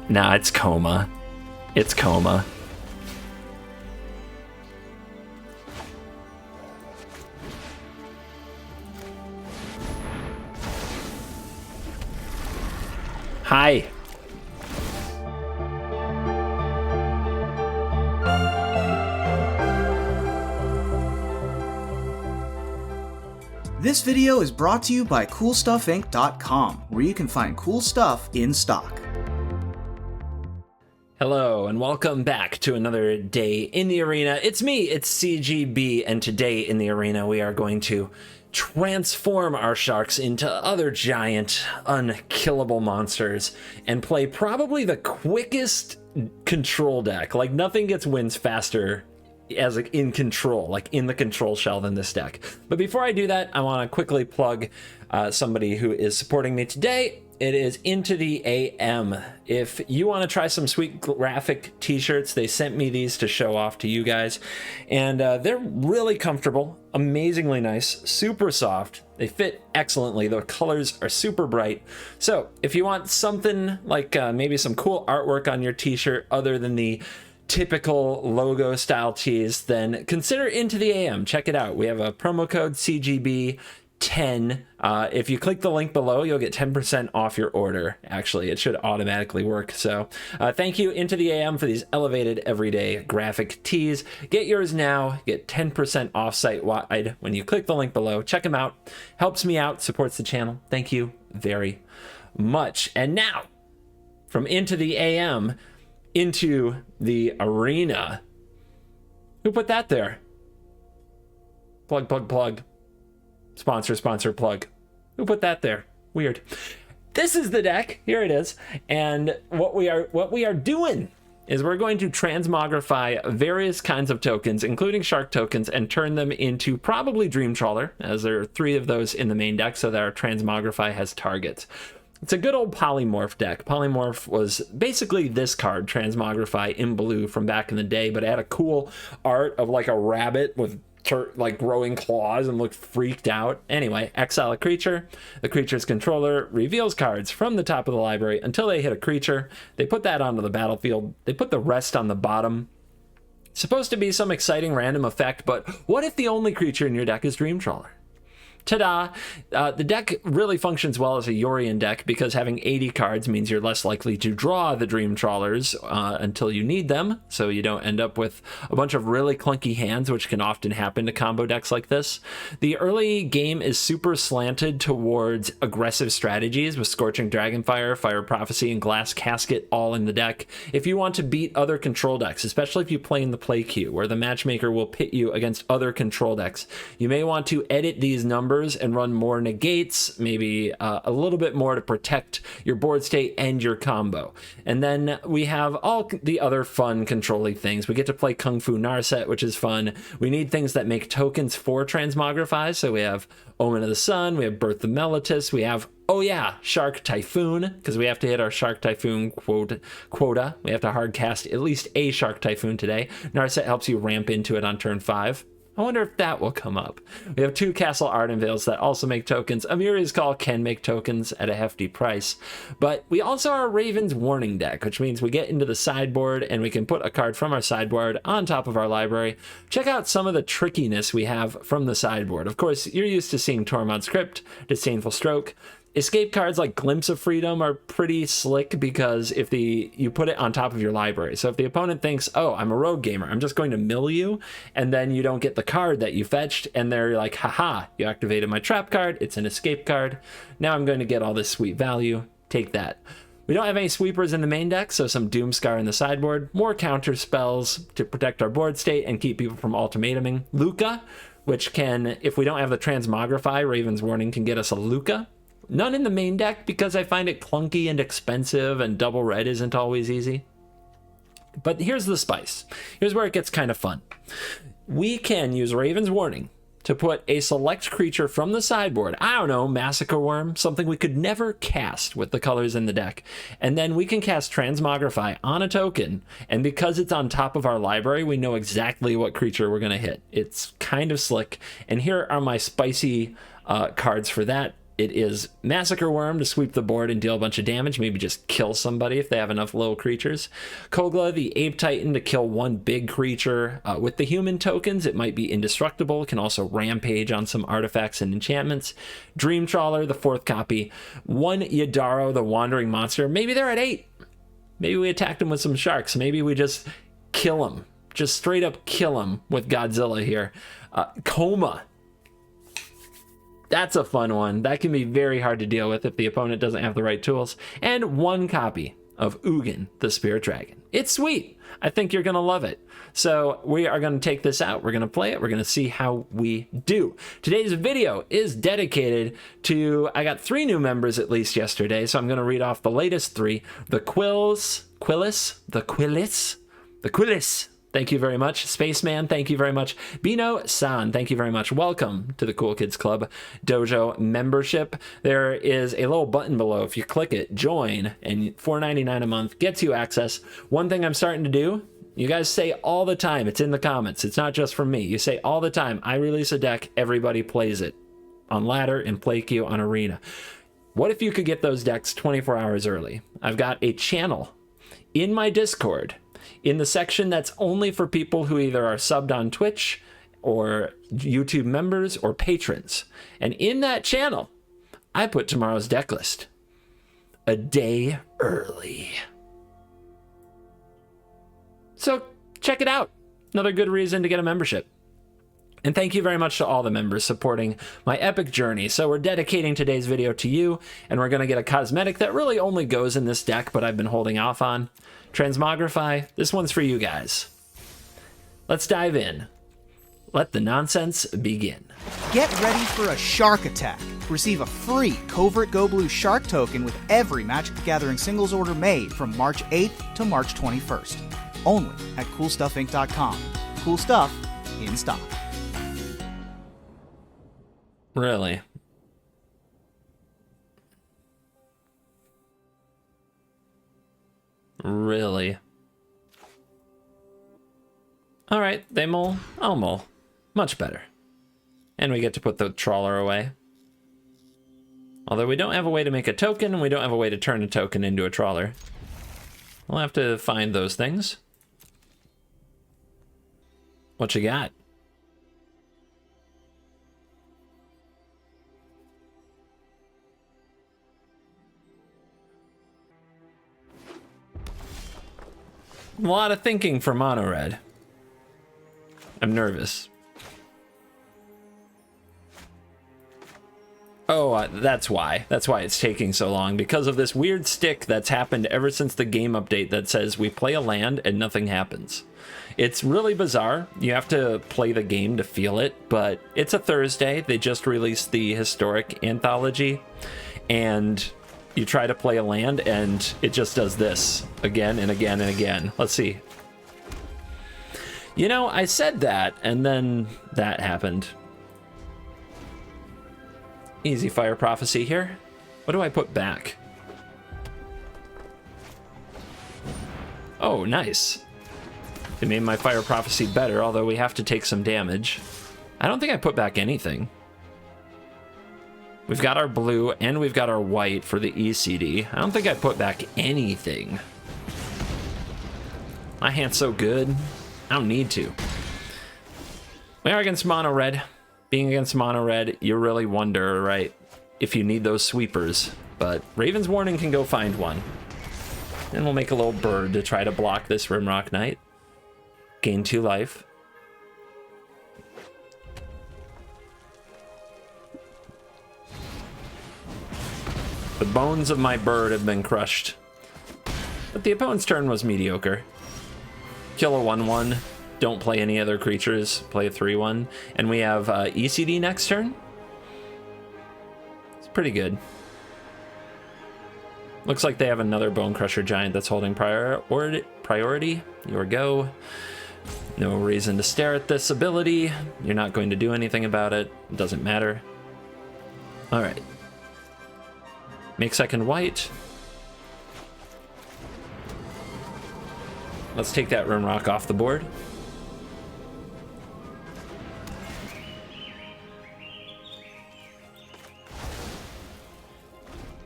Nah, it's coma. It's coma. Hi. This video is brought to you by CoolStuffInc.com, where you can find cool stuff in stock. Hello, and welcome back to another day in the arena. It's me, it's CGB, and today in the arena we are going to transform our sharks into other giant, unkillable monsters and play probably the quickest control deck. Like, nothing gets wins faster as in control, like in the control shell, than this deck. But before I do that, I want to quickly plug somebody who is supporting me today. It is Into the AM. If you want to try some sweet graphic t-shirts, they sent me these to show off to you guys, and they're really comfortable, amazingly nice, super soft. They fit excellently. The colors are super bright. So if you want something like maybe some cool artwork on your t-shirt other than the typical logo style tees, then consider Into the AM. Check it out. We have a promo code CGB10. If you click the link below, you'll get 10% off your order. Actually, it should automatically work. So thank you, Into the AM, for these elevated everyday graphic tees. Get yours now. Get 10% off site-wide when you click the link below. Check them out. Helps me out, supports the channel. Thank you very much. And now, from Into the AM into the arena. Who put that there? Plug, plug, plug. Sponsor, sponsor, plug. Who put that there? Weird. This is the deck. Here it is. And what we are doing is we're going to transmogrify various kinds of tokens, including shark tokens, and turn them into probably Dream Trawler, as there are 3 of those in the main deck, so that our transmogrify has targets. It's a good old polymorph deck. Polymorph was basically this card, Transmogrify, in blue from back in the day, but it had a cool art of like a rabbit with like growing claws and looked freaked out. Anyway, exile a creature. The creature's controller reveals cards from the top of the library until they hit a creature. They put that onto the battlefield. They put the rest on the bottom. It's supposed to be some exciting random effect, but what if the only creature in your deck is Dream Trawler? Ta-da! The deck really functions well as a Yorion deck because having 80 cards means you're less likely to draw the Dream Trawlers until you need them, so you don't end up with a bunch of really clunky hands, which can often happen to combo decks like this. The early game is super slanted towards aggressive strategies with Scorching Dragonfire, Fire Prophecy, and Glass Casket all in the deck. If you want to beat other control decks, especially if you play in the play queue, where the matchmaker will pit you against other control decks, you may want to edit these numbers and run more negates, maybe a little bit more to protect your board state and your combo. And then we have all the other fun control-y things. We get to play Kung Fu Narset, which is fun. We need things that make tokens for Transmogrify, so we have Omen of the Sun, we have Birth the Meletis, we have, oh yeah, Shark Typhoon, because we have to hit our Shark Typhoon quota. We have to hard cast at least a Shark Typhoon today. Narset helps you ramp into it on turn 5. I wonder if that will come up. We have 2 Castle Ardenvales that also make tokens. Amiri's Call can make tokens at a hefty price. But we also are a Raven's Warning deck, which means we get into the sideboard and we can put a card from our sideboard on top of our library. Check out some of the trickiness we have from the sideboard. Of course, you're used to seeing Tormod's Crypt, Disdainful Stroke. Escape cards like Glimpse of Freedom are pretty slick because if you put it on top of your library. So if the opponent thinks, oh, I'm a rogue gamer, I'm just going to mill you, and then you don't get the card that you fetched, and they're like, haha, you activated my trap card, it's an escape card, now I'm going to get all this sweet value, take that. We don't have any sweepers in the main deck, so some Doomscar in the sideboard, more counter spells to protect our board state and keep people from ultimatuming. Luca, which can, if we don't have the Transmogrify, Raven's Warning can get us a Luca. None in the main deck because I find it clunky and expensive, and double red isn't always easy. But here's the spice. Here's where it gets kind of fun. We can use Raven's Warning to put a select creature from the sideboard, I don't know, Massacre Worm, something we could never cast with the colors in the deck. And then we can cast Transmogrify on a token, and because it's on top of our library, we know exactly what creature we're going to hit. It's kind of slick, and here are my spicy cards for that. It is Massacre Worm to sweep the board and deal a bunch of damage, maybe just kill somebody if they have enough little creatures. Kogla, the Ape Titan, to kill one big creature. With the human tokens, it might be indestructible. It can also rampage on some artifacts and enchantments. Dream Trawler, the 4th copy. 1 Yadaro, the Wandering Monster. Maybe they're at 8. Maybe we attacked them with some sharks. Maybe we just kill them. Just straight up kill them with Godzilla here. Coma. That's a fun one. That can be very hard to deal with if the opponent doesn't have the right tools. And 1 copy of Ugin, the Spirit Dragon. It's sweet. I think you're going to love it. So we are going to take this out. We're going to play it. We're going to see how we do. Today's video is dedicated to, I got 3 new members at least yesterday, so I'm going to read off the latest 3. The Quillis. Thank you very much. Spaceman, thank you very much. Bino-san, thank you very much. Welcome to the Cool Kids Club Dojo membership. There is a little button below. If you click it, join, and $4.99 a month gets you access. One thing I'm starting to do, you guys say all the time, it's in the comments. It's not just from me. You say all the time, I release a deck, everybody plays it on ladder and play queue on arena. What if you could get those decks 24 hours early? I've got a channel in my Discord in the section that's only for people who either are subbed on Twitch or YouTube members or patrons. And in that channel, I put tomorrow's deck list a day early. So check it out. Another good reason to get a membership. And thank you very much to all the members supporting my epic journey. So we're dedicating today's video to you, and we're going to get a cosmetic that really only goes in this deck, but I've been holding off on. Transmogrify, this one's for you guys. Let's dive in. Let the nonsense begin. Get ready for a shark attack. Receive a free CovertGoBlue shark token with every Magic the Gathering singles order made from March 8th to March 21st. Only at CoolStuffInc.com. Cool stuff in stock. Really? Really? All right, they mull, I'll mull. Much better. And we get to put the trawler away. Although we don't have a way to make a token, and we don't have a way to turn a token into a trawler. We'll have to find those things. What you got? A lot of thinking for mono red. I'm nervous. Oh, that's why. That's why it's taking so long. Because of this weird stick that's happened ever since the game update that says we play a land and nothing happens. It's really bizarre. You have to play the game to feel it, but it's a Thursday. They just released the historic anthology, and you try to play a land and it just does this again and again and again. Let's see. You know, I said that and then that happened. Easy Fire Prophecy here. What do I put back? Oh, nice. It made my Fire Prophecy better, although we have to take some damage. I don't think I put back anything. We've got our blue and we've got our white for the ECD. I don't think I put back anything. My hand's so good. I don't need to. We are against mono red. Being against mono red, you really wonder, right, if you need those sweepers. But Raven's Warning can go find one. And we'll make a little bird to try to block this Rimrock Knight. Gain 2 life. The bones of my bird have been crushed. But the opponent's turn was mediocre. Kill a 1/1. Don't play any other creatures. Play a 3/1. And we have ECD next turn. It's pretty good. Looks like they have another Bone Crusher Giant that's holding priority. Your go. No reason to stare at this ability. You're not going to do anything about it. It doesn't matter. All right. Make second white. Let's take that Rimrock off the board.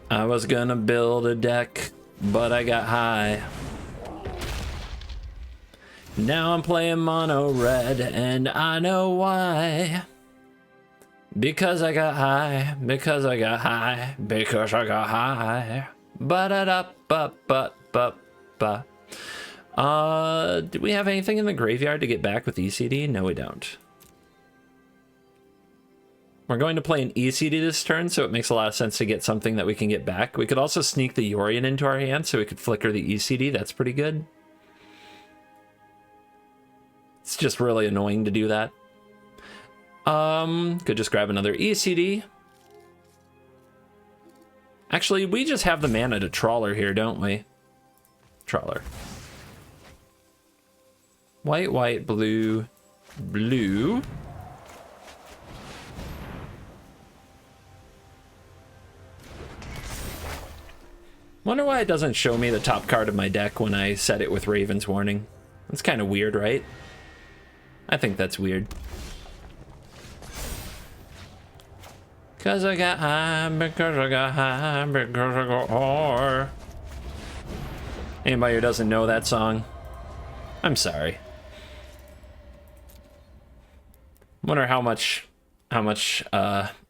I was gonna build a deck, but I got high. Now I'm playing mono red, and I know why. Because I got high, because I got high, because I got high. Ba-da-da-ba-ba-ba-ba. Do we have anything in the graveyard to get back with ECD? No, we don't. We're going to play an ECD this turn, so it makes a lot of sense to get something that we can get back. We could also sneak the Yorion into our hand, so we could flicker the ECD. That's pretty good. It's just really annoying to do that. Could just grab another ECD. Actually, we just have the mana to Trawler here, don't we? Trawler. White, white, blue, blue. Wonder why it doesn't show me the top card of my deck when I set it with Raven's Warning. That's kind of weird, right? I think that's weird. Cause I got high, because I got high, because I got high. Anybody who doesn't know that song, I'm sorry. Wonder how much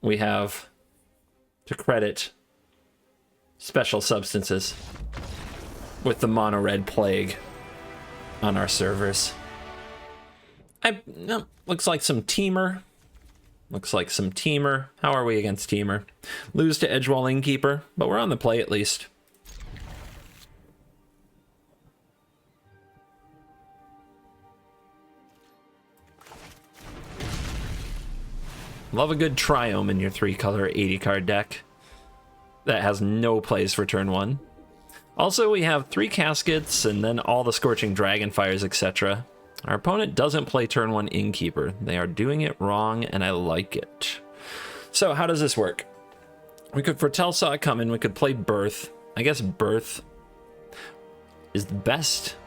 we have to credit special substances with the mono red plague on our servers. No, looks like some Teamer. Looks like some Teamer. How are we against Teamer? Lose to Edgewall Innkeeper, but we're on the play at least. Love a good Triome in your 3-color 80-card deck. That has no plays for turn 1. Also, we have 3 Caskets and then all the Scorching Dragonfires, etc. Our opponent doesn't play turn 1 Innkeeper. They are doing it wrong, and I like it. So, how does this work? We could foretell saw it coming. We could play Birth. I guess Birth is the best.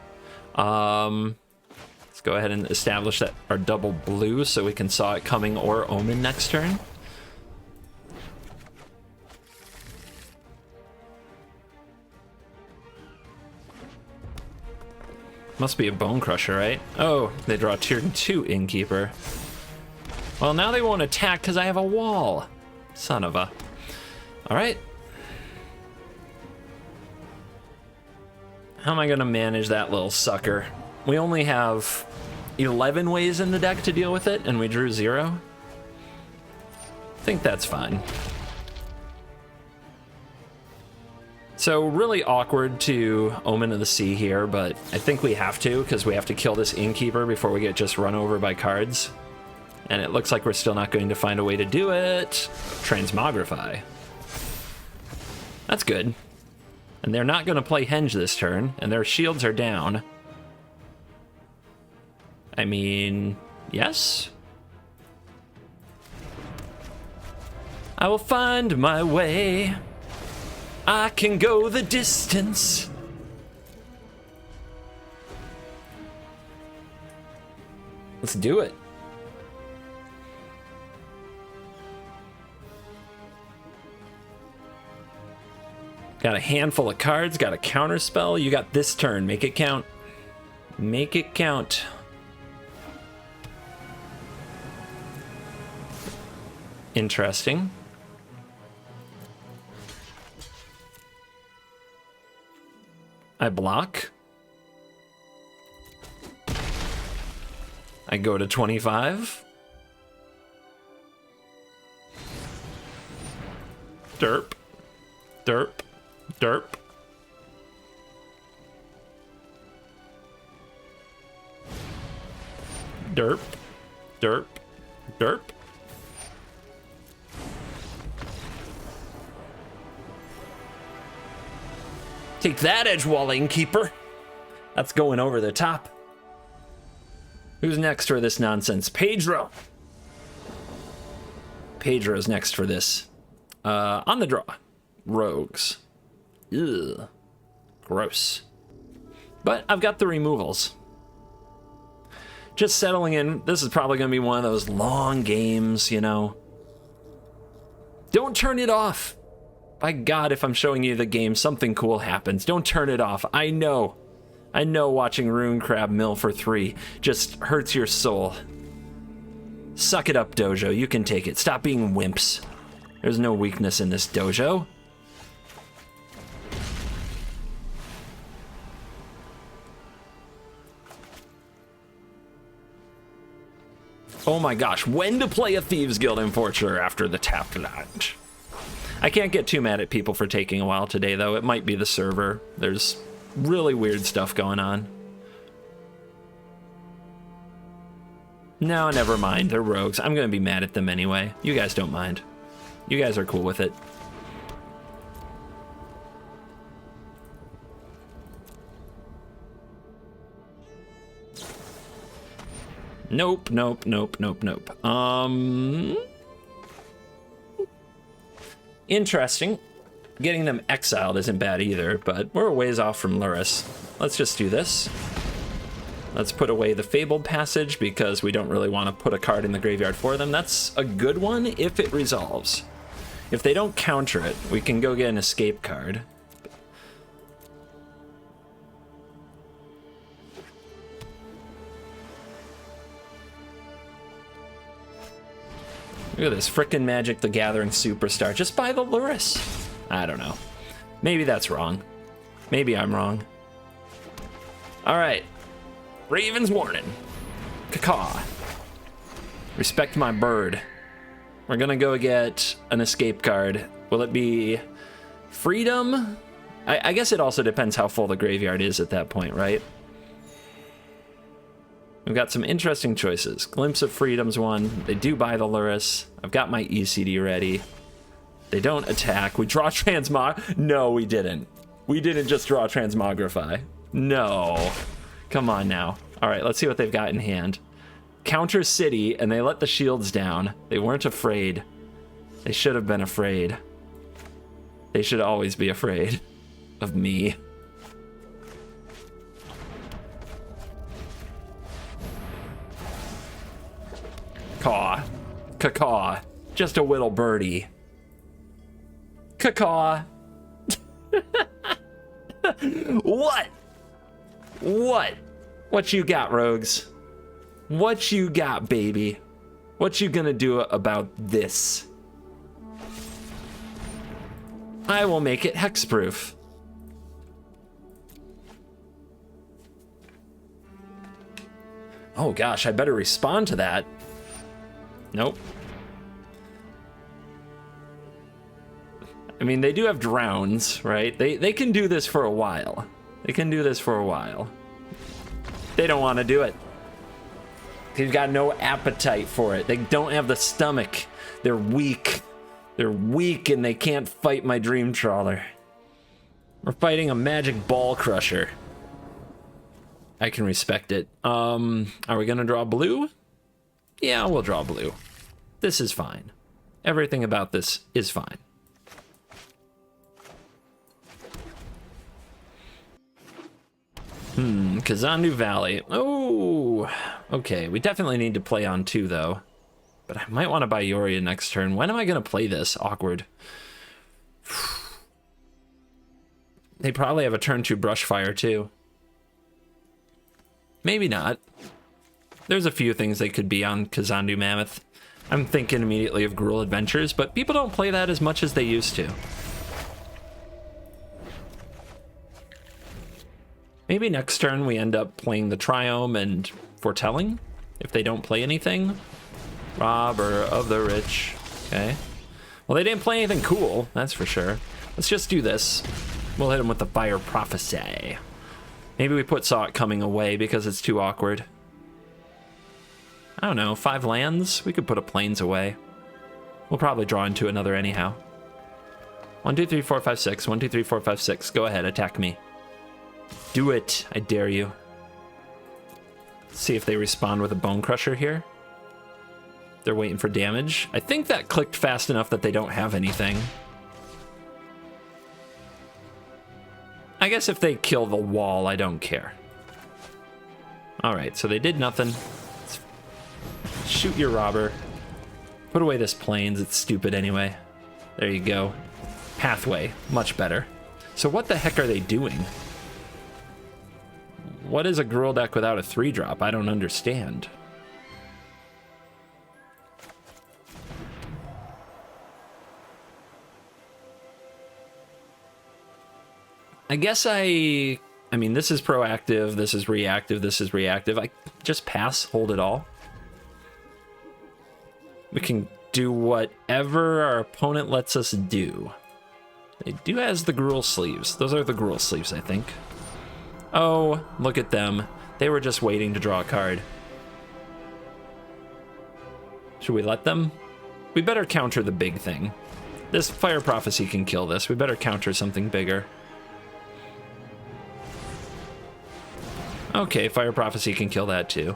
Let's go ahead and establish that our double blue so we can saw it coming or Omen next turn. Must be a Bone Crusher, right? Oh, they draw tier 2 Innkeeper. Well, now they won't attack because I have a wall. Son of a... Alright. How am I going to manage that little sucker? We only have 11 ways in the deck to deal with it, and we drew 0. I think that's fine. So really awkward to Omen of the Sea here, but I think we have to, because we have to kill this Innkeeper before we get just run over by cards. And it looks like we're still not going to find a way to do it. Transmogrify. That's good. And they're not going to play Henge this turn, and their shields are down. I mean, yes? I will find my way. I can go the distance. Let's do it. Got a handful of cards, got a counter spell. You got this turn. Make it count. Make it count. Interesting. I block. I go to 25. Derp. Derp. Derp. Derp. Derp. Derp. Take that, Edgewall Innkeeper. That's going over the top. Who's next for this nonsense? Pedro. Pedro's next for this. On the draw. Rogues. Ugh. Gross. But I've got the removals. Just settling in. This is probably going to be one of those long games, you know. Don't turn it off. By God, if I'm showing you the game, something cool happens. Don't turn it off. I know watching Rune Crab mill for 3 just hurts your soul. Suck it up, dojo. You can take it. Stop being wimps. There's no weakness in this dojo. Oh my gosh, when to play a Thieves Guild Enforcer after the tapped land. I can't get too mad at people for taking a while today, though. It might be the server. There's really weird stuff going on. No, never mind. They're rogues. I'm going to be mad at them anyway. You guys don't mind. You guys are cool with it. Nope, nope, nope, nope, nope. Interesting. Getting them exiled isn't bad either, but we're a ways off from Luris. Let's just do this. Let's put away the Fabled Passage because we don't really want to put a card in the graveyard for them. That's a good one if it resolves. If they don't counter it, we can go get an escape card. Look at this, frickin' Magic the Gathering Superstar. Just buy the Luris. I don't know. Maybe that's wrong. Maybe I'm wrong. All right. Raven's Warning. Caw. Respect my bird. We're gonna go get an escape card. Will it be Freedom? I guess it also depends how full the graveyard is at that point, right? We've got some interesting choices. Glimpse of Freedom's one. They do buy the Luris. I've got my ECD ready. They don't attack. We draw Transmog. No, we didn't. We didn't just draw Transmogrify. No. Come on now. All right, let's see what they've got in hand. Counter City, and they let the shields down. They weren't afraid. They should have been afraid. They should always be afraid of me. Caw. Caw. Just a little birdie. Caw. What? What? What you got, rogues? What you got, baby? What you gonna do about this? I will make it hexproof. Oh gosh, I better respond to that. Nope. I mean, they do have drowns, right? They can do this for a while. They can do this for a while. They don't want to do it. They've got no appetite for it. They don't have the stomach. They're weak. They're weak and they can't fight my Dream Trawler. We're fighting a magic ball crusher. I can respect it. Are we gonna draw blue? Yeah, we'll draw blue. This is fine. Everything about this is fine. Kazandu Valley. Oh, okay. We definitely need to play on 2, though. But I might want to buy Yoria next turn. When am I going to play this? Awkward. They probably have a turn 2 Brushfire, too. Maybe not. There's a few things they could be on Kazandu Mammoth. I'm thinking immediately of Gruul Adventures, but people don't play that as much as they used to. Maybe next turn we end up playing the Triome and Foretelling, if they don't play anything. Robber of the Rich. Okay. Well, they didn't play anything cool, that's for sure. Let's just do this. We'll hit them with the Fire Prophecy. Maybe we put Saw It Coming away because it's too awkward. I don't know, 5 lands? We could put a Plains away. We'll probably draw into another anyhow. 1, 2, 3, 4, 5, 6. 1, 2, 3, 4, 5, 6. Go ahead, attack me. Do it, I dare you. Let's see if they respond with a Bone Crusher here. They're waiting for damage. I think that clicked fast enough that they don't have anything. I guess if they kill the wall, I don't care. All right, so they did nothing. Let's shoot your robber. Put away this Plains, it's stupid anyway. There you go. Pathway, much better. So what the heck are they doing? What is a Gruul deck without a 3-drop? I don't understand. I guess I mean, this is proactive, this is reactive, this is reactive. I just pass, hold it all. We can do whatever our opponent lets us do. They do has the Gruul sleeves. Those are the Gruul sleeves, I think. Oh, look at them. They were just waiting to draw a card. Should we let them? We better counter the big thing. This Fire Prophecy can kill this. We better counter something bigger. Okay, Fire Prophecy can kill that too.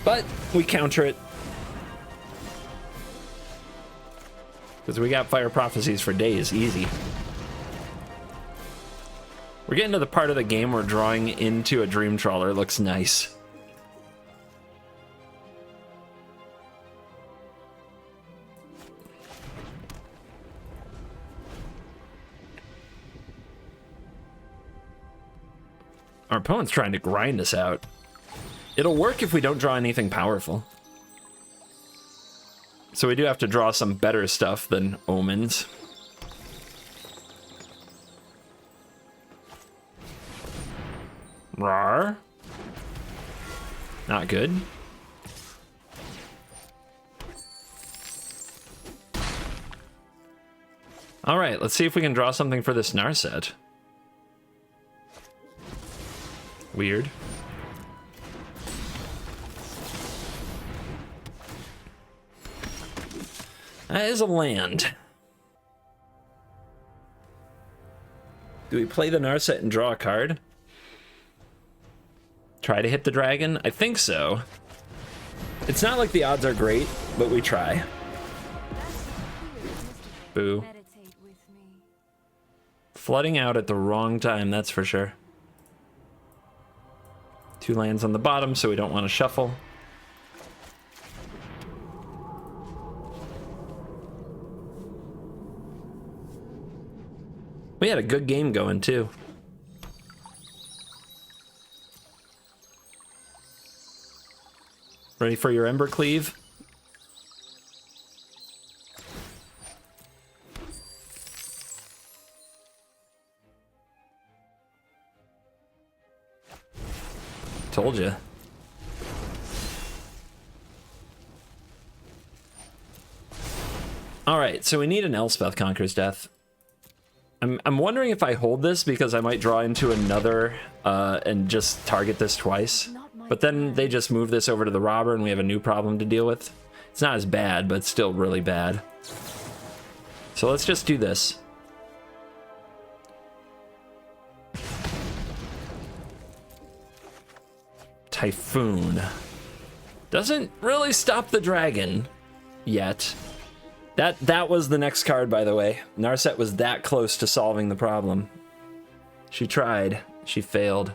But we counter it. Because we got Fire Prophecies for days, easy. We're getting to the part of the game where drawing into a Dream Trawler looks nice. Our opponent's trying to grind us out. It'll work if we don't draw anything powerful. So we do have to draw some better stuff than Omens. Rawr. Not good. All right, let's see if we can draw something for this Narset. Weird. That is a land. Do we play the Narset and draw a card? Try to hit the dragon? I think so. It's not like the odds are great, but we try. Boo. Flooding out at the wrong time, that's for sure. 2 lands on the bottom, so we don't want to shuffle. We had a good game going, too. Ready for your Ember Cleave? Told you. All right, so we need an Elspeth Conquers Death. I'm wondering if I hold this because I might draw into another and just target this twice. But then they just move this over to the robber and we have a new problem to deal with. It's not as bad, but it's still really bad. So let's just do this. Typhoon. Doesn't really stop the dragon yet. That was the next card, by the way. Narset was that close to solving the problem. She tried. She failed.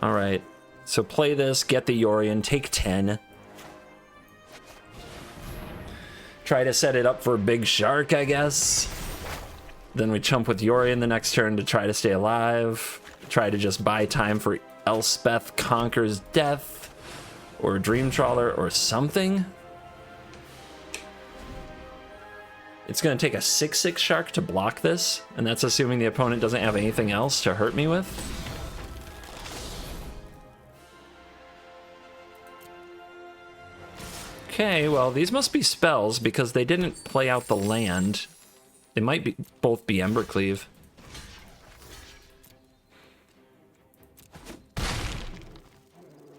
All right. So play this, get the Yorion, take 10. Try to set it up for a big shark, I guess. Then we chump with Yorion the next turn to try to stay alive. Try to just buy time for Elspeth Conquers Death. Or Dream Trawler or something. It's going to take a 6/6 shark to block this. And that's assuming the opponent doesn't have anything else to hurt me with. Okay, well, these must be spells because they didn't play out the land. They might be both be Embercleave. I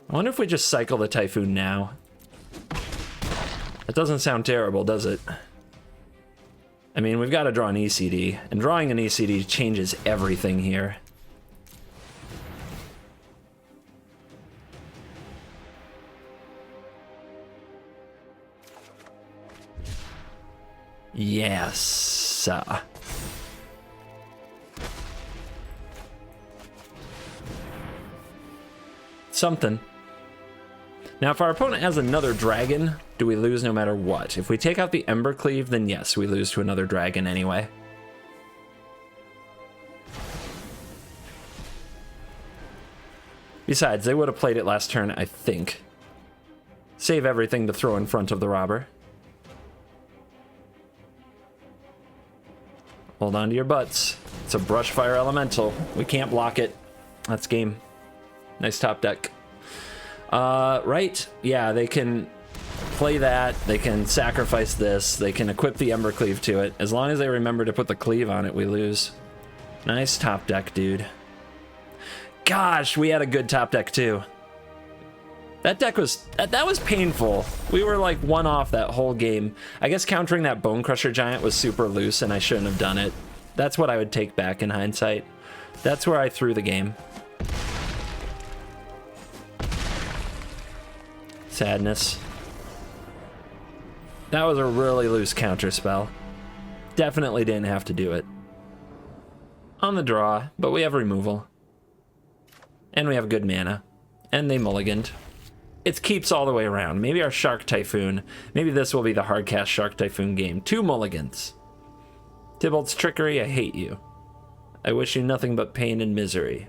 wonder if we just cycle the Typhoon now. That doesn't sound terrible, does it? I mean, we've got to draw an ECD, and drawing an ECD changes everything here. Yes. sir. Something. Now, if our opponent has another dragon, do we lose no matter what? If we take out the Ember Cleave, then yes, we lose to another dragon anyway. Besides, they would have played it last turn, I think. Save everything to throw in front of the robber. Hold on to your butts. It's a brush fire elemental. We can't block it. That's game. Nice top deck. Right, yeah, they can play that, they can sacrifice this, they can equip the Ember Cleave to it. As long as they remember to put the cleave on it, we lose. Nice top deck, dude. Gosh, we had a good top deck too. That deck was, that was painful. We were like one off that whole game. I guess countering that Bone Crusher Giant was super loose and I shouldn't have done it. That's what I would take back in hindsight. That's where I threw the game. Sadness. That was a really loose counter spell. Definitely didn't have to do it. On the draw, but we have removal. And we have good mana. And they mulliganed. It keeps all the way around. Maybe our Shark Typhoon. Maybe this will be the hardcast Shark Typhoon game. 2 mulligans. Tybalt's Trickery, I hate you. I wish you nothing but pain and misery.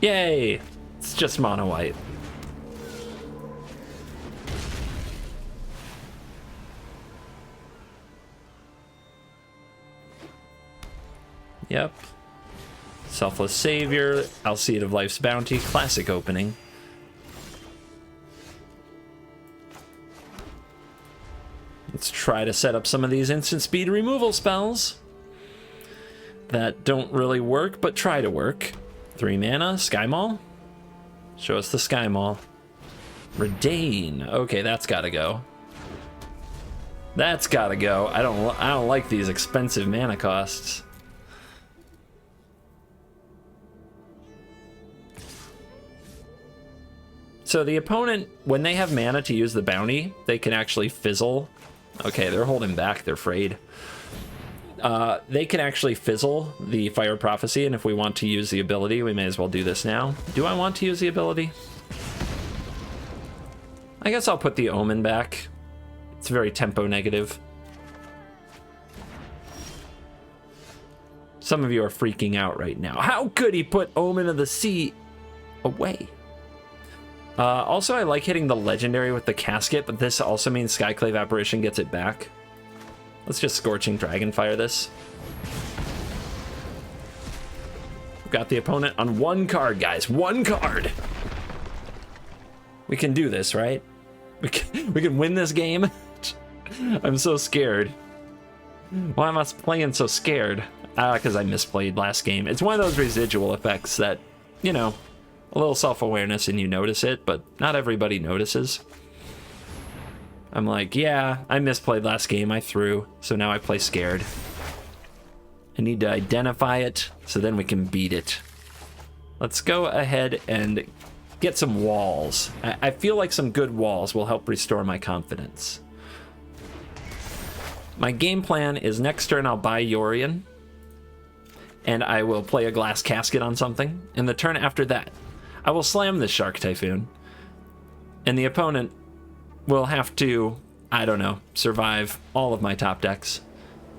Yay! It's just mono white. Yep. Selfless Savior, Alseid of Life's Bounty, classic opening. Let's try to set up some of these instant speed removal spells that don't really work, but try to work. 3 mana, Sky Maul. Show us the Sky Maul. Redain. Okay, that's gotta go. That's gotta go. I don't like these expensive mana costs. So the opponent, when they have mana to use the bounty, they can actually fizzle. Okay, they're holding back, they're afraid. They can actually fizzle the Fire Prophecy, and if we want to use the ability, we may as well do this now. Do I want to use the ability? I guess I'll put the Omen back. It's very tempo negative. Some of you are freaking out right now. How could he put Omen of the Sea away? Also, I like hitting the Legendary with the Casket, but this also means Skyclave Apparition gets it back. Let's just Scorching Dragonfire this. We've got the opponent on 1 card, guys. 1 card! We can do this, right? We can win this game? I'm so scared. Why am I playing so scared? Because I misplayed last game. It's one of those residual effects that, you know, a little self-awareness and you notice it, but not everybody notices. I'm like, yeah, I misplayed last game, I threw, so now I play scared. I need to identify it, so then we can beat it. Let's go ahead and get some walls. I feel like some good walls will help restore my confidence. My game plan is next turn I'll buy Yorion, and I will play a Glass Casket on something, and the turn after that, I will slam this Shark Typhoon, and the opponent will have to, I don't know, survive all of my top decks,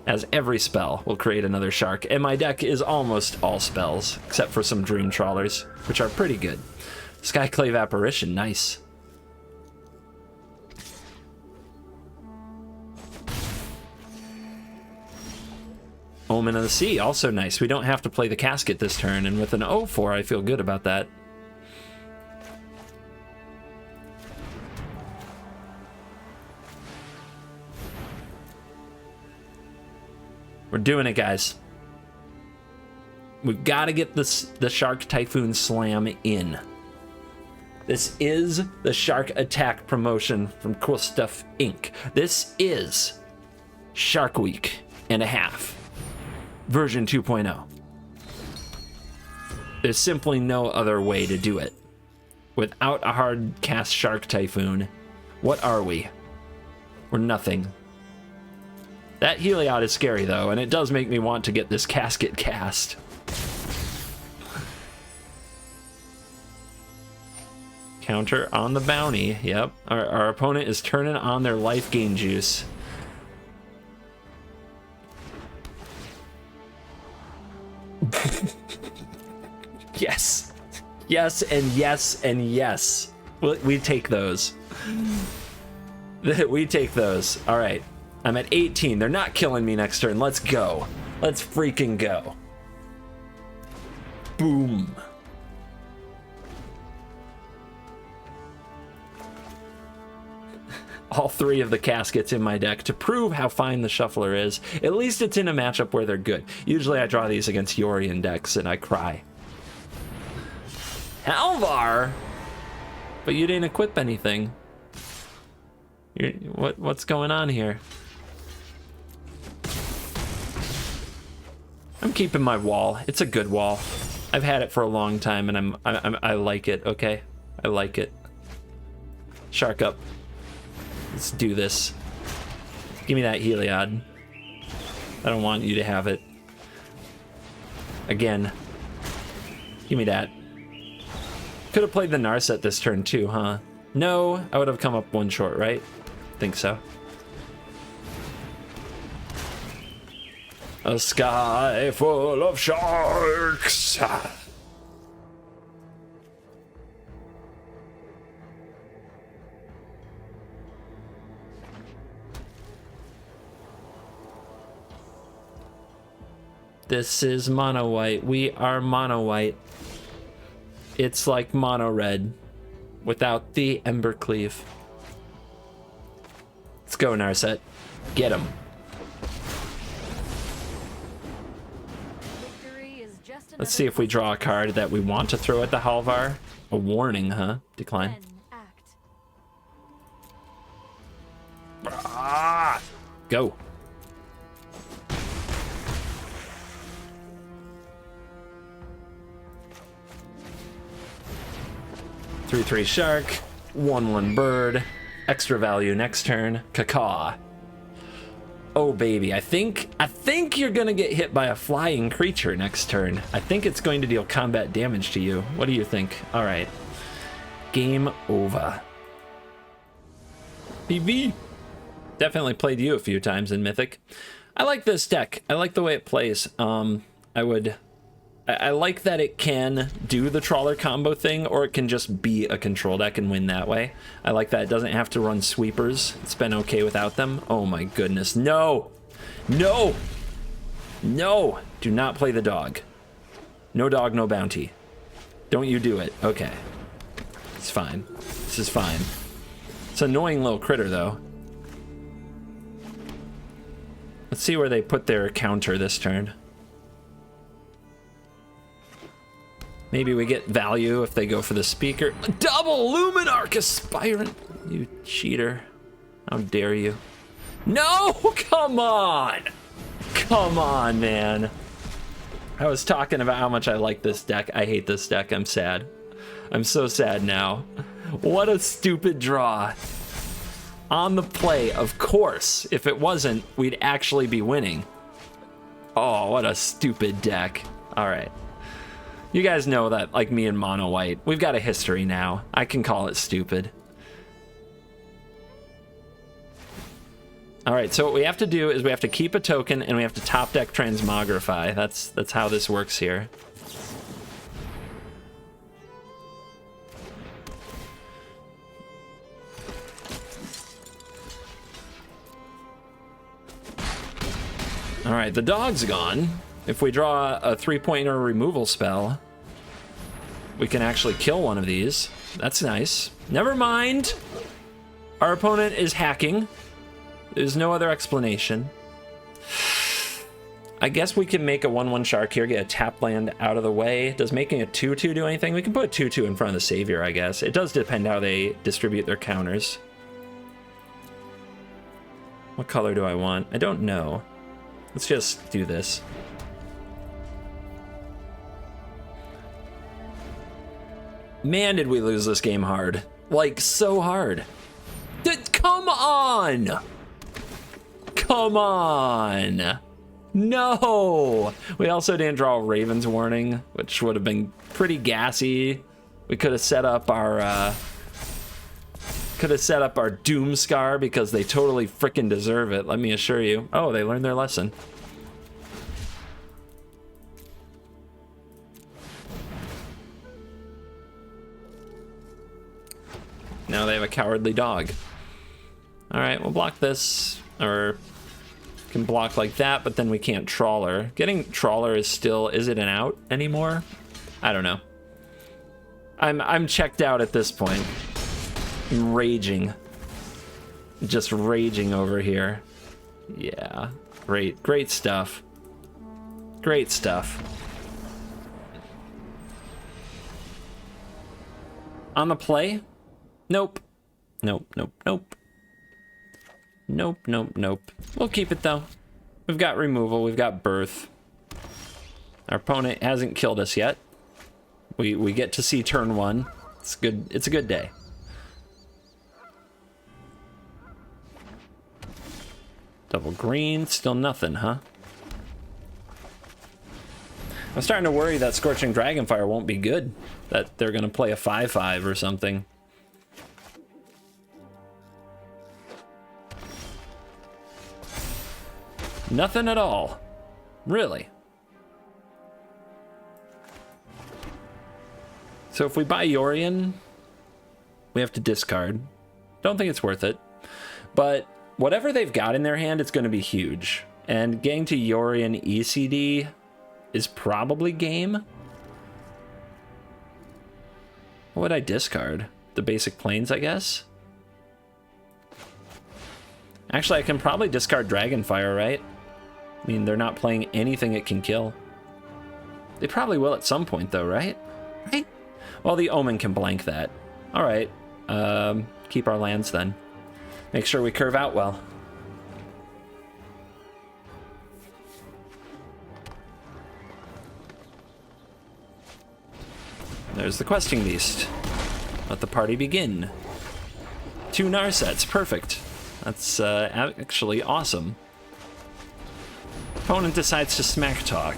as every spell will create another shark, and my deck is almost all spells, except for some Dream Trawlers, which are pretty good. Skyclave Apparition, nice. Omen of the Sea, also nice. We don't have to play the Casket this turn, and with an 0-4, I feel good about that. We're doing it, guys. We've got to get the Shark Typhoon Slam in. This is the Shark Attack promotion from Cool Stuff Inc. This is Shark Week and a half, version 2.0. There's simply no other way to do it. without a hard cast Shark Typhoon, what are we? We're nothing. That Heliod is scary though, and it does make me want to get this casket cast. Counter on the bounty. Yep. Our opponent is turning on their life gain juice. Yes. Yes and yes and yes. We take those. We take those. All right. I'm at 18. They're not killing me next turn. Let's go. Let's freaking go. Boom. All three of the caskets in my deck to prove how fine the shuffler is. At least it's in a matchup where they're good. Usually I draw these against Yorion decks and I cry. Halvar? But you didn't equip anything. What's going on here? I'm keeping my wall. It's a good wall. I've had it for a long time and I like it, okay? I like it. Shark up. Let's do this. Give me that Heliod. I don't want you to have it. Again. Give me that. Could have played the Narset this turn too, huh? No, I would have come up one short, right? Think so. A sky full of sharks. This is mono white. We are mono white. It's like mono red without the Ember Cleave. Let's go, Narset. Get him. Let's see if we draw a card that we want to throw at the Halvar. A warning, huh? Decline. Ah, go. Three shark, 1/1 bird, extra value next turn, caca. Oh baby, I think you're gonna get hit by a flying creature next turn. I think it's going to deal combat damage to you. What do you think? All right, game over. PV. Definitely played you a few times in Mythic. I like this deck. I like the way it plays. I like that it can do the trawler combo thing, or it can just be a control deck and win that way. I like that it doesn't have to run sweepers. It's been okay without them. Oh my goodness. No! No! No! Do not play the dog. No dog, no bounty. Don't you do it. Okay. It's fine. This is fine. It's an annoying little critter, though. Let's see where they put their counter this turn. Maybe we get value if they go for the speaker. Double Luminarch Aspirant! You cheater. How dare you. No! Come on! Come on, man. I was talking about how much I like this deck. I hate this deck. I'm sad. I'm so sad now. What a stupid draw. On the play, of course. If it wasn't, we'd actually be winning. Oh, what a stupid deck. All right. You guys know that, like me and Mono White, we've got a history now. I can call it stupid. All right, so what we have to do is we have to keep a token and we have to top deck Transmogrify. That's how this works here. All right, the dog's gone. If we draw a 3-pointer removal spell, we can actually kill one of these. That's nice. Never mind. Our opponent is hacking. There's no other explanation. I guess we can make a 1/1 shark here, get a tap land out of the way. Does making a 2/2 do anything? We can put a 2/2 in front of the Savior, I guess. It does depend how they distribute their counters. What color do I want? I don't know. Let's just do this. Man, did we lose this game hard. Like, so hard. Come on! Come on! No! We also didn't draw a Raven's Warning, which would have been pretty gassy. We could have set up our Doom Scar because they totally freaking deserve it, let me assure you. Oh, they learned their lesson. Now they have a Cowardly Dog. All right, we'll block this, or can block like that, but then we can't Trawler. Getting Trawler is still, is it an out anymore? I don't know. I'm checked out at this point. I'm raging. Just raging over here. Yeah, great stuff. Great stuff. On the play? Nope. Nope, nope, nope. Nope, nope, nope. We'll keep it though. We've got removal, we've got birth. Our opponent hasn't killed us yet. We get to see turn one. It's good. It's a good day. Double green, still nothing, huh? I'm starting to worry that Scorching Dragonfire won't be good. That they're gonna play a 5/5 or something. Nothing at all. Really. So if we buy Yorion, we have to discard. Don't think it's worth it. But whatever they've got in their hand, it's going to be huge. And getting to Yorion ECD is probably game. What would I discard? The basic planes, I guess? Actually, I can probably discard Dragonfire, right? I mean, they're not playing anything it can kill. They probably will at some point, though, right? Right? Well, the Omen can blank that. All right. Keep our lands, then. Make sure we curve out well. There's the Questing Beast. Let the party begin. 2 Narsets, perfect. That's actually awesome. Opponent decides to smack talk.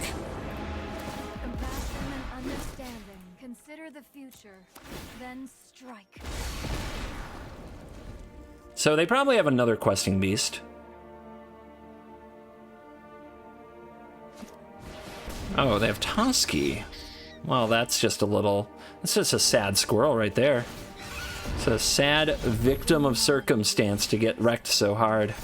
Compassion and understanding. Consider the future, then strike. So they probably have another Questing Beast. Oh, they have Toski. Well, that's just a sad squirrel right there. It's a sad victim of circumstance to get wrecked so hard.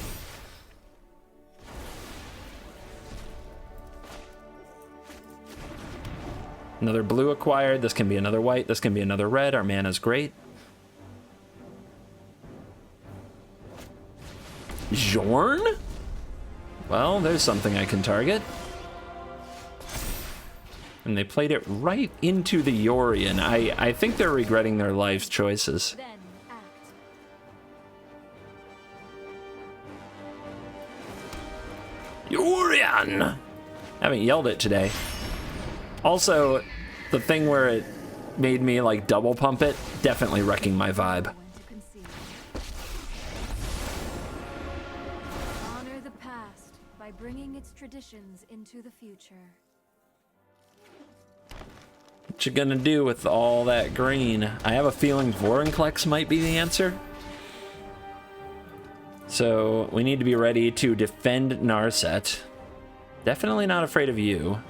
Another blue acquired. This can be another white. This can be another red. Our mana's great. Jorn? Well, there's something I can target. And they played it right into the Yorion. I think they're regretting their life's choices. Then act. Yorion! Haven't yelled it today. Also, the thing where it made me like double pump it, definitely wrecking my vibe. When to conceive. Honor the past by bringing its traditions into the future. What you gonna do with all that green? I have a feeling Vorinclex might be the answer. So we need to be ready to defend Narset. Definitely not afraid of you.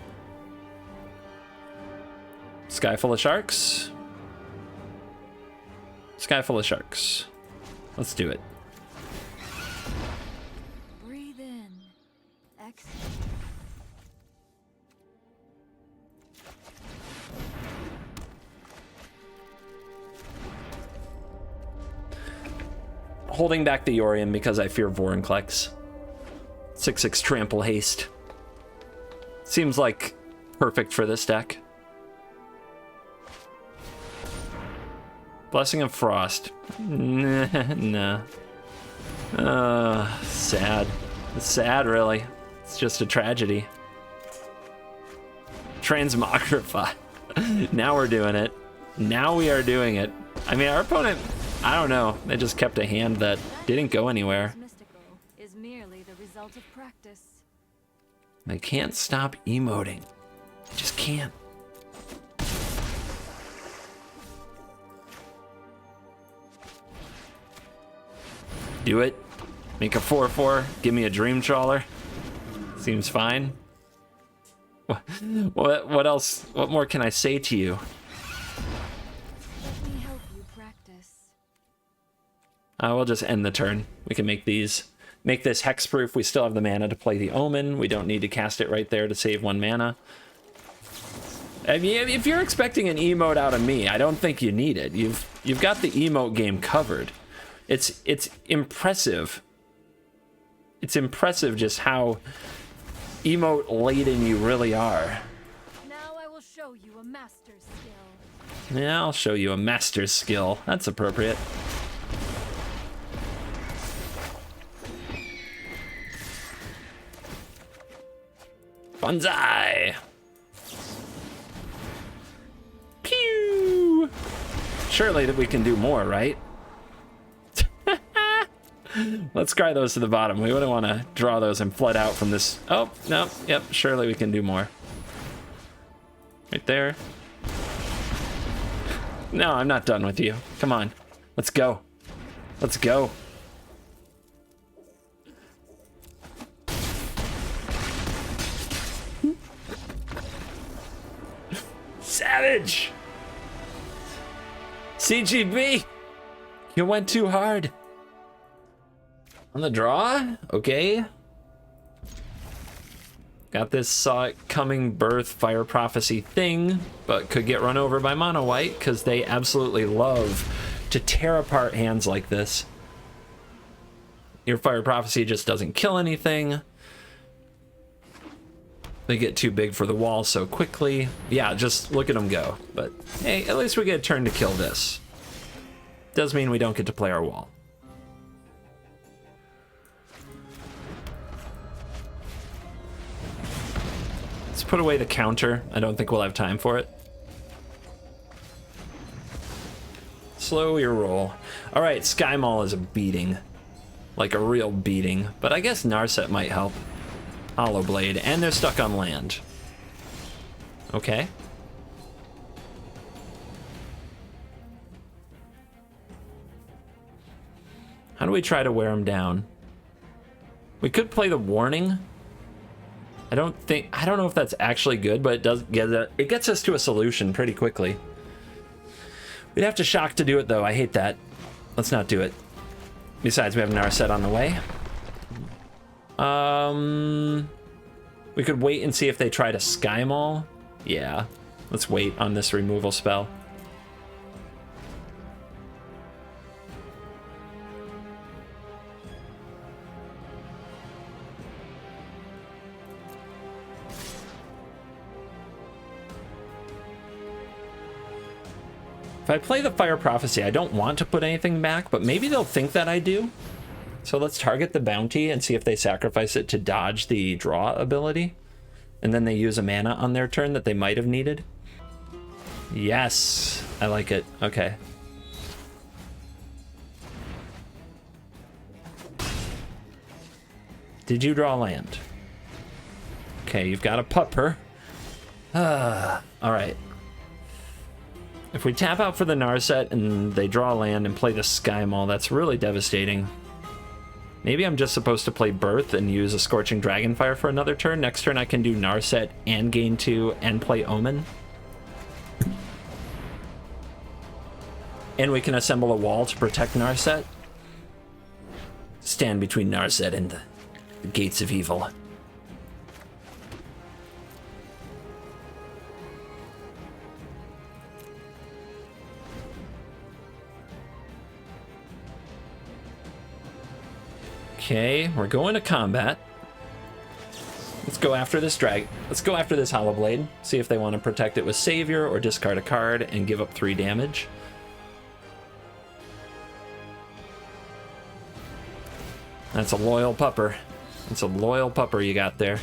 Sky full of sharks. Sky full of sharks. Let's do it. Breathe in. Exhale. Holding back the Yorion because I fear Vorinclex. 6/6 trample haste. Seems like perfect for this deck. Blessing of Frost. Nah. Sad. It's sad, really. It's just a tragedy. Transmogrify. Now we're doing it. Now we are doing it. I mean, our opponent, I don't know. They just kept a hand that didn't go anywhere. Mystical is merely the result of practice. They can't stop emoting. They just can't. Do it. Make a 4/4. Give me a dream trawler. Seems fine. What else? What more can I say to you? Let me help you practice. We'll just end the turn. We can make these. Make this hexproof. We still have the mana to play the Omen. We don't need to cast it right there to save 1 mana. I mean, if you're expecting an emote out of me, I don't think you need it. You've got the emote game covered. It's impressive. It's impressive just how emote laden you really are. Now I will show you a master's skill. Yeah, I'll show you a master's skill. That's appropriate. Bonsai! Pew! Surely that we can do more, right? Let's cry those to the bottom. We wouldn't want to draw those and flood out from this. Oh, no. Yep, surely we can do more. Right there. No, I'm not done with you. Come on. Let's go. Let's go. Savage! CGB! You went too hard. On the draw? Okay. Got this Saw It Coming Birth Fire Prophecy thing, but could get run over by Mono White because they absolutely love to tear apart hands like this. Your Fire Prophecy just doesn't kill anything. They get too big for the wall so quickly. Yeah, just look at them go. But hey, at least we get a turn to kill this. Does mean we don't get to play our wall. Let's put away the counter. I don't think we'll have time for it. Slow your roll. All right, Sky Mall is a beating. Like a real beating. But I guess Narset might help. Hollow Blade, and they're stuck on land. Okay. How do we try to wear them down? We could play the Warning. I don't know if that's actually good, but it gets us to a solution pretty quickly. We'd have to shock to do it though. I hate that. Let's not do it. Besides, we have Narset on the way. We could wait and see if they try to Sky Mall. Yeah, let's wait on this removal spell. If I play the Fire Prophecy, I don't want to put anything back, but maybe they'll think that I do. So let's target the bounty and see if they sacrifice it to dodge the draw ability. And then they use a mana on their turn that they might have needed. Yes, I like it. Okay. Did you draw land? Okay, you've got a pupper. All right. If we tap out for the Narset and they draw land and play the Sky Mall, that's really devastating. Maybe I'm just supposed to play Birth and use a Scorching Dragonfire for another turn. Next turn I can do Narset and gain 2 and play Omen. And we can assemble a wall to protect Narset. Stand between Narset and the gates of evil. Okay, we're going to combat. Let's go after this drag. Let's go after this Hollow Blade. See if they want to protect it with Savior or discard a card and give up 3 damage. That's a loyal pupper. That's a loyal pupper you got there.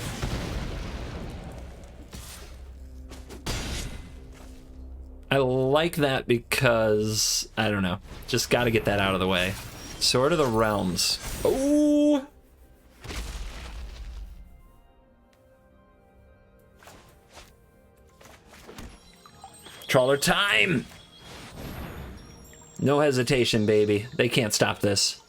I like that because, I don't know, just got to get that out of the way. Sword of the Realms. Oh! Trawler time! No hesitation, baby. They can't stop this.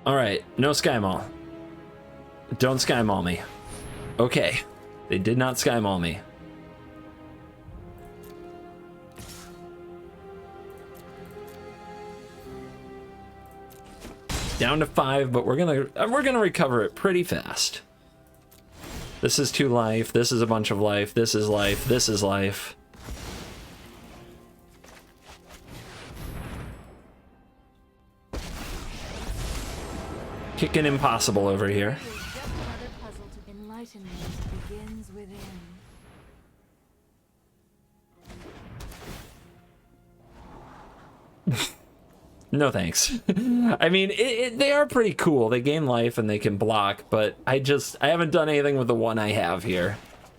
All right, no Sky Maul. Don't Sky Maul me. Okay, they did not Sky Maul me. Down to 5, but we're gonna recover it pretty fast. This is 2 life. This is a bunch of life. This is life. This is life. Kicking impossible over here. Enlightenment begins within. No thanks. I mean, they are pretty cool. They gain life and they can block, but I haven't done anything with the one I have here.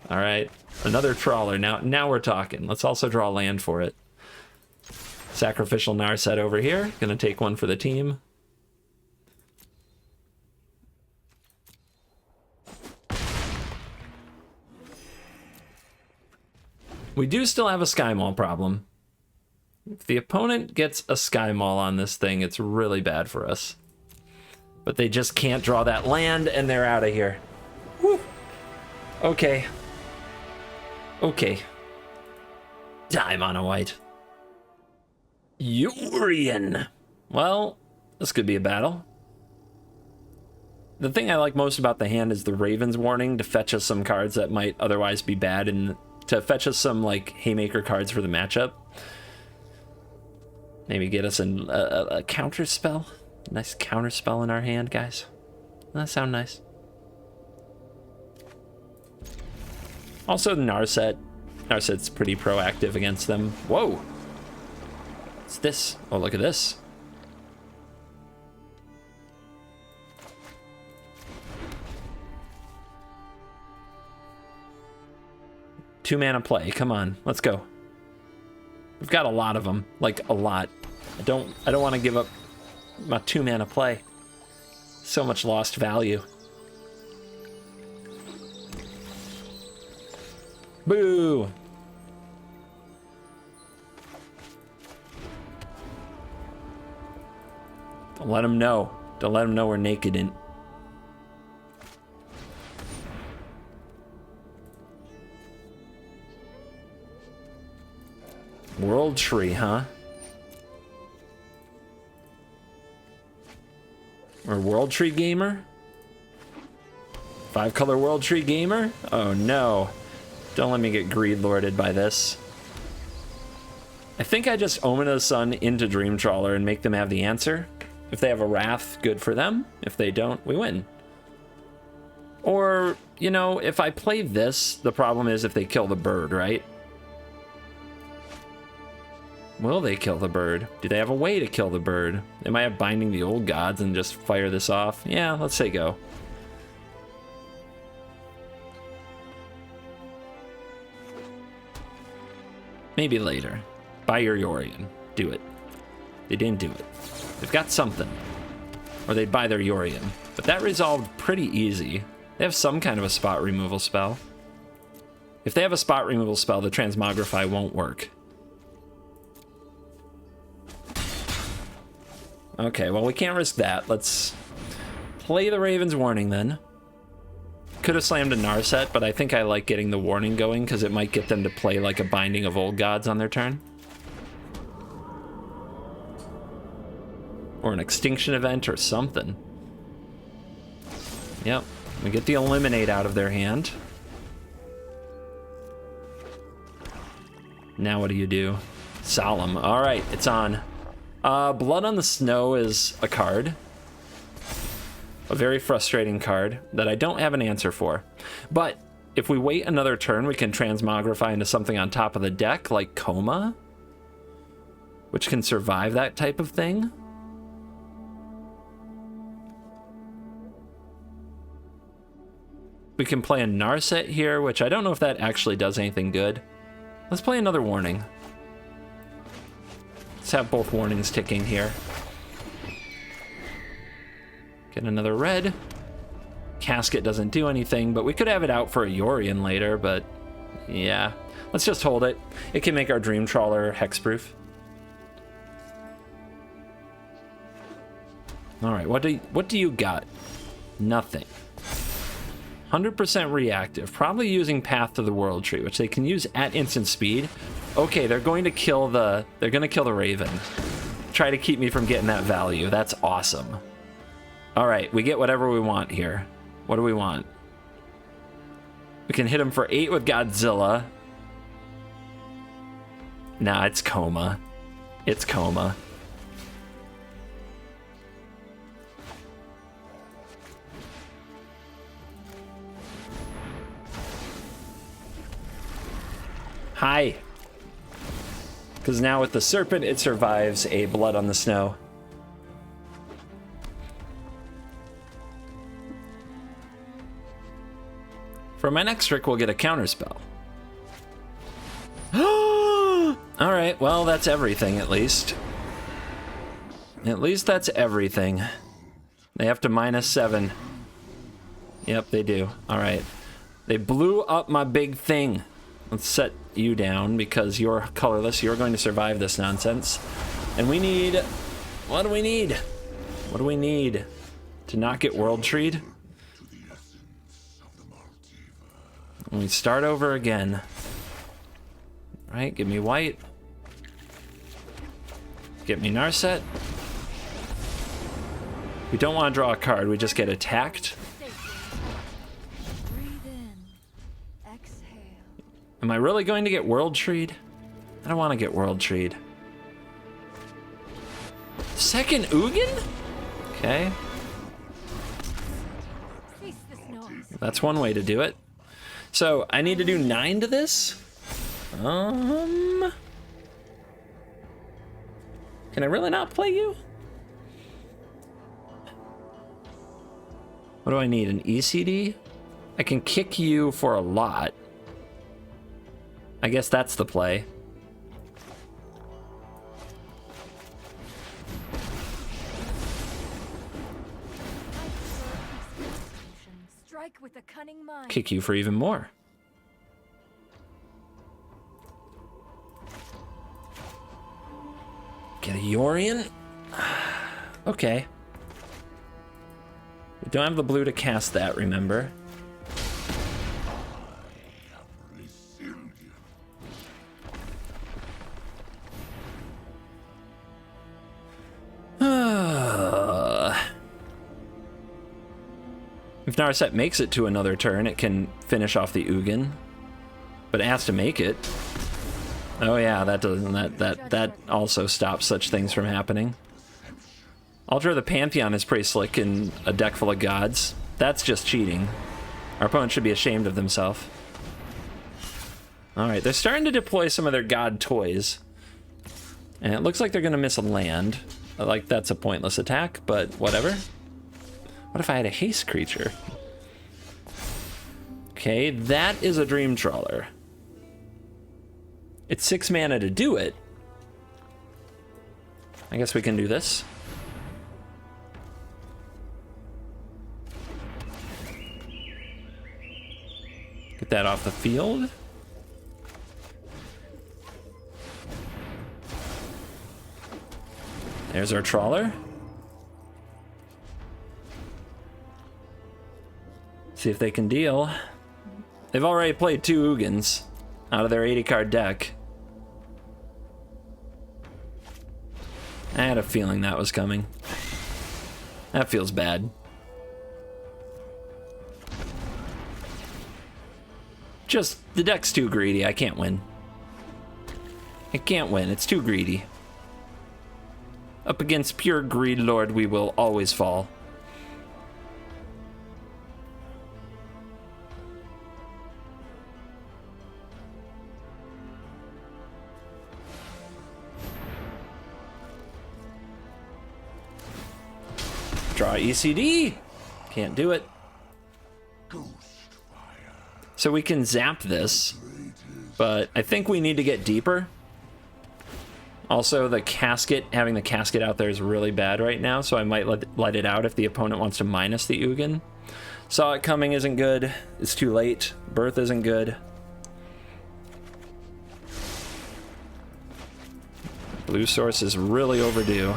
All right, another trawler. Now we're talking. Let's also draw land for it. Sacrificial Narset over here. Gonna take one for the team. We do still have a Sky Maul problem. If the opponent gets a Sky Maul on this thing, it's really bad for us. But they just can't draw that land, and they're out of here. Woo. Okay. Okay. Die, Mono White. Urian. Well, this could be a battle. The thing I like most about the hand is the Raven's Warning to fetch us some cards that might otherwise be bad, and to fetch us some, like, Haymaker cards for the matchup. Maybe get us a counter spell. Nice counter spell in our hand, guys. That sound nice. Also, Narset. Narset's pretty proactive against them. Whoa! What's this? Oh, look at this. Two mana play. Come on, let's go. We've got a lot of them, like a lot. I don't want to give up my 2 mana play. So much lost value. Boo! Don't let them know. Don't let them know we're naked in. World Tree, huh? Or World Tree Gamer? 5-color World Tree Gamer? Oh no. Don't let me get greed lorded by this. I think I just Omen of the Sun into Dream Trawler and make them have the answer. If they have a Wrath, good for them. If they don't, we win. Or, you know, if I play this, the problem is if they kill the bird, right? Will they kill the bird? Do they have a way to kill the bird? They might have Binding the Old Gods and just fire this off. Yeah, let's say go. Maybe later. Buy your Yorion. Do it. They didn't do it. They've got something. Or they'd buy their Yorion. But that resolved pretty easy. They have some kind of a spot removal spell. If they have a spot removal spell, the Transmogrify won't work. Okay, well, we can't risk that. Let's play the Raven's Warning then. Could have slammed a Narset, but I think I like getting the Warning going because it might get them to play like a Binding of Old Gods on their turn. Or an Extinction Event or something. Yep, we get the Eliminate out of their hand. Now what do? Solemn. All right, it's on. Blood on the Snow is a card. A very frustrating card that I don't have an answer for. But if we wait another turn, we can transmogrify into something on top of the deck, like Coma, which can survive that type of thing. We can play a Narset here, which I don't know if that actually does anything good. Let's play another warning. Let's have both warnings ticking here. Get another red. Casket doesn't do anything, but we could have it out for a Yorion later, but yeah. Let's just hold it. It can make our Dream Trawler hexproof. All right, what do you got? Nothing. 100% reactive, probably using Path to the World Tree, which they can use at instant speed. Okay, they're going to kill the Raven. Try to keep me from getting that value. That's awesome. All right, we get whatever we want here. What do we want? We can hit him for 8 with Godzilla. Nah, it's Coma. It's Coma. Hi. Because now with the Serpent, it survives a Blood on the Snow. For my next trick, we'll get a counterspell. Alright, well, that's everything, at least. At least that's everything. They have to -7. Yep, they do. Alright. They blew up my big thing. Let's set you down, because you're colorless. You're going to survive this nonsense. And we need... What do we need? What do we need? To not get World Treed? And we start over again. Right, give me white. Get me Narset. We don't want to draw a card, we just get attacked. Breathe in. Exhale. Am I really going to get World Treed? I don't want to get World Treed. Second Ugin? Okay. Cease this noise. That's one way to do it. So, I need to do 9 to this? Can I really not play you? What do I need, an ECD? I can kick you for a lot. I guess that's the play. Strike with a cunning mind. Kick you for even more. Get a Yorion? Okay. We don't have the blue to cast that, remember? If Narset makes it to another turn, it can finish off the Ugin. But it has to make it. Oh yeah, that doesn't that also stops such things from happening. Ultra the Pantheon is pretty slick in a deck full of gods. That's just cheating. Our opponent should be ashamed of themselves. Alright, they're starting to deploy some of their god toys. And it looks like they're gonna miss a land. Like, that's a pointless attack, but whatever. What if I had a haste creature? Okay, that is a Dream Trawler. It's 6 mana to do it. I guess we can do this. Get that off the field. There's our Trawler. See if they can deal. They've already played 2 Ugins out of their 80-card deck. I had a feeling that was coming. That feels bad. Just, the deck's too greedy. I can't win. I can't win. It's too greedy. Up against pure greed, Lord, we will always fall. Draw ECD. Can't do it. So we can zap this, but I think we need to get deeper. Also, the casket, having the casket out there is really bad right now, so I might let it out if the opponent wants to minus the Ugin. Saw it coming isn't good. It's too late. Birth isn't good. Blue source is really overdue.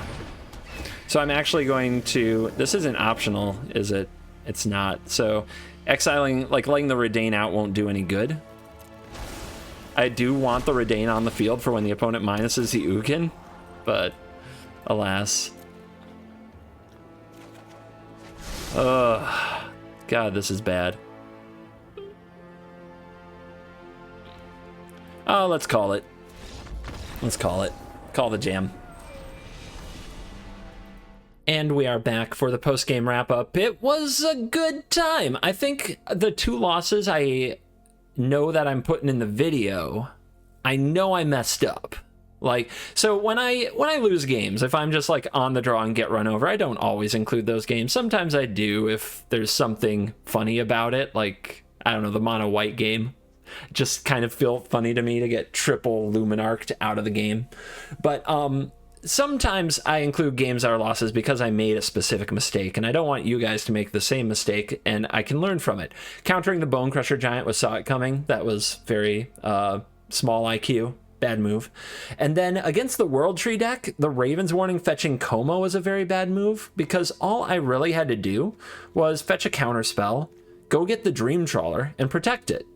So I'm actually going to... This isn't optional, is it? It's not. So exiling, like letting the Redain out won't do any good. I do want the Redain on the field for when the opponent minuses the Ugin, but alas. Ugh. God, this is bad. Oh, let's call it. Let's call it. Call the jam. And we are back for the post-game wrap-up. It was a good time. I think the 2 losses I know that I'm putting in the video, I know I messed up. Like, so when I lose games, if I'm just like on the draw and get run over, I don't always include those games. Sometimes I do if there's something funny about it, like, I don't know, the mono white game. Just kind of feel funny to me to get triple Luminarched out of the game. But sometimes I include games that are losses because I made a specific mistake, and I don't want you guys to make the same mistake, and I can learn from it. Countering the Bone Crusher Giant with Saw It Coming, that was very small IQ. Bad move. And then against the World Tree deck, the Raven's Warning fetching Como was a very bad move, because all I really had to do was fetch a counter spell, go get the Dream Trawler, and protect it.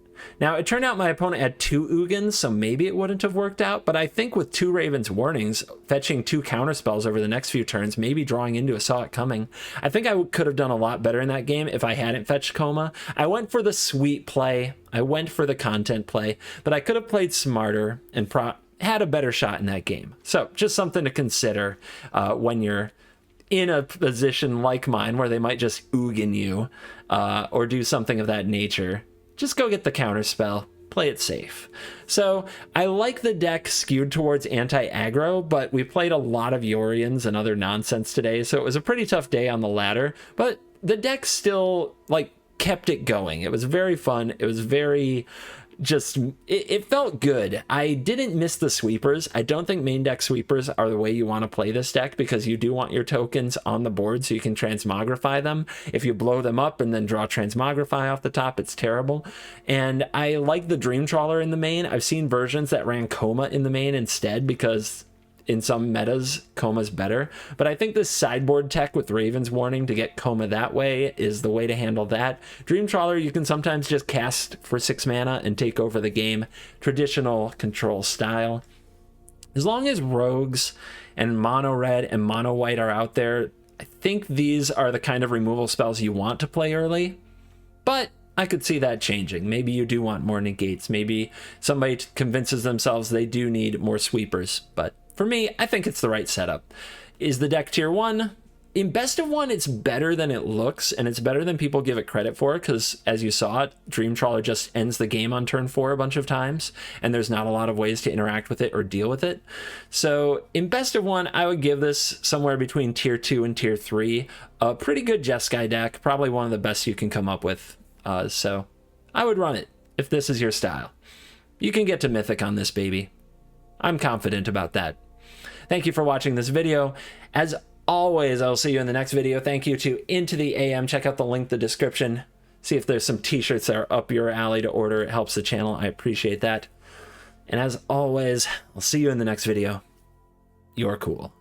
Now, it turned out my opponent had 2 Ugins, so maybe it wouldn't have worked out, but I think with 2 Raven's Warnings, fetching 2 counterspells over the next few turns, maybe drawing into a Saw It Coming, I think I could have done a lot better in that game if I hadn't fetched Coma. I went for the sweet play, I went for the content play, but I could have played smarter and had a better shot in that game. So, just something to consider when you're in a position like mine, where they might just Ugin you, or do something of that nature. Just go get the counter spell, play it safe. So I like the deck skewed towards anti-aggro, but we played a lot of Yorians and other nonsense today, so it was a pretty tough day on the ladder, but the deck still like kept it going. It was very fun. It was very just, it felt good. I didn't miss the sweepers. I don't think main deck sweepers are the way you want to play this deck, because you do want your tokens on the board so you can transmogrify them. If you blow them up and then draw transmogrify off the top, it's terrible. And I like the Dream Trawler in the main. I've seen versions that ran Coma in the main instead, because in some metas, Coma's better. But I think this sideboard tech with Raven's Warning to get Coma that way is the way to handle that. Dream Trawler, you can sometimes just cast for 6 mana and take over the game. Traditional control style. As long as rogues and mono red and mono white are out there, I think these are the kind of removal spells you want to play early. But I could see that changing. Maybe you do want more negates. Maybe somebody convinces themselves they do need more sweepers. But for me, I think it's the right setup. Is the deck tier 1? In best of 1, it's better than it looks, and it's better than people give it credit for, because as you saw, Dream Trawler just ends the game on turn 4 a bunch of times, and there's not a lot of ways to interact with it or deal with it. So in best of 1, I would give this somewhere between tier 2 and tier 3. A pretty good Jeskai deck, probably one of the best you can come up with. So I would run it if this is your style. You can get to Mythic on this baby. I'm confident about that. Thank you for watching this video. As always, I'll see you in the next video. Thank you to Into the AM. Check out the link in the description. See if there's some t-shirts that are up your alley to order. It helps the channel. I appreciate that. And as always, I'll see you in the next video. You're cool.